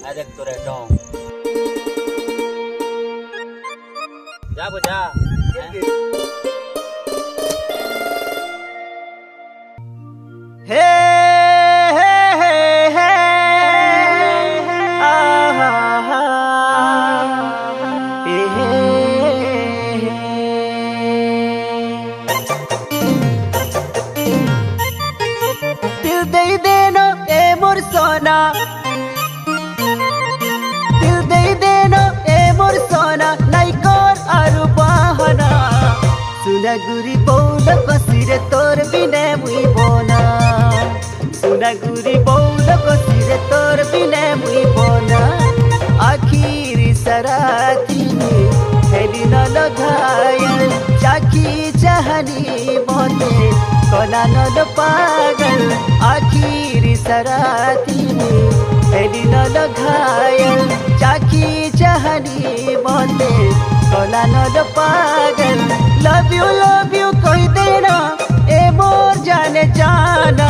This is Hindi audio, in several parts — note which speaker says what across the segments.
Speaker 1: আয় দেখ তোরে টং যা বুঝা
Speaker 2: হে হে হে হে আহা হে হে দিল দেই দেনো এ মোর সোনা দিল দেই দেনো এ মোর সোনা নাই কর আরু বাহানা সুনাগুরি বৌল কসিরে তোর বিনে মুই বোনা সুনাগুরি বৌল কসিরে তোর বিনে মুই বোনা আখিরি সরাতি হেলি নল ঘায়ল চাকি চাহনি মতে কলা নল পাগল আখিরি সরাতি হেলি নল ঘায়ল চাকি চাহনি মতে কলা নল পাগল लव यू कह देना ए मोर जाने जाना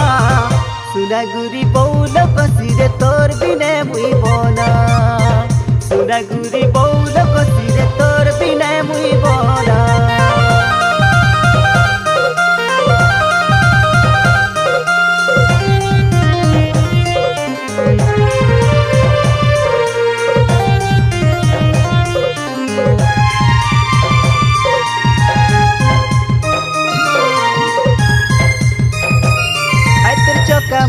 Speaker 2: सुनागुरी बौल कसिरे तोर बिने मुई बोना सुनागुरी बौल कसिरे तोर बिने मुई बोना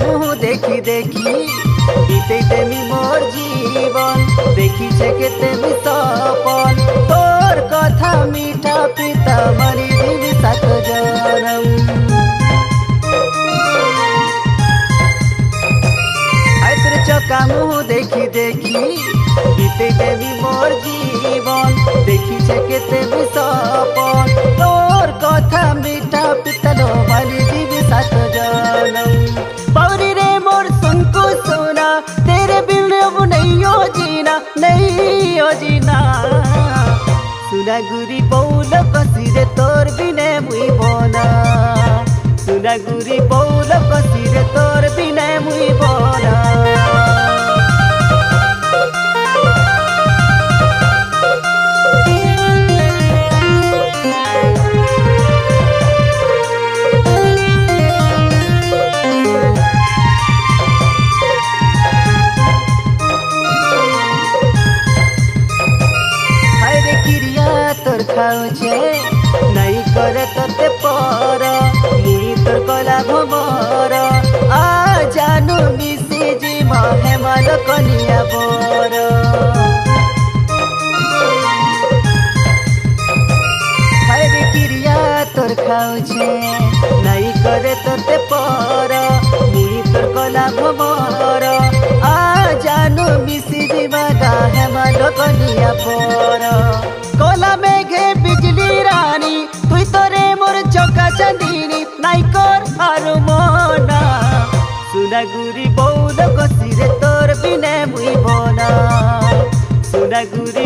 Speaker 2: मुँह देखी देखी बीते तेमी मोर जीवन देखी छे के तेमी सपन तोर कथा मीठा पिता मरी दिवी सात जनम आइतर चका मुँह देखी देखी बीते तेमी मोर जीवन देखी छे के तेमी सपन तोर कथा मीठा पिता मरी दिवी सात जनम पौरी रे मोर सुनको सोना तेरे बिन अब नहीं हो जीना सुनागुरी बौल कसिरे तोर बिने मुई बोना सुनागुरी बौल कसिरे तोर बिने मुई बोना खाऊचे नहीं करे तोते पर मुई तोर कला भमर आ जानू मिसी जी महे मन कनिया बर हाय क्रिया तोर खाऊचे नहीं करे तोते पर मुई तोर कला भमर आ जानू मिसी जी महे मन कनिया बर कोला मेघे बिजली रानी तुई तोरे मोर चौका चंदीनी नाइकोर आरु मोना सुनागुरी बौल कसिरे तोर बिने मुई बोना सुनागुरी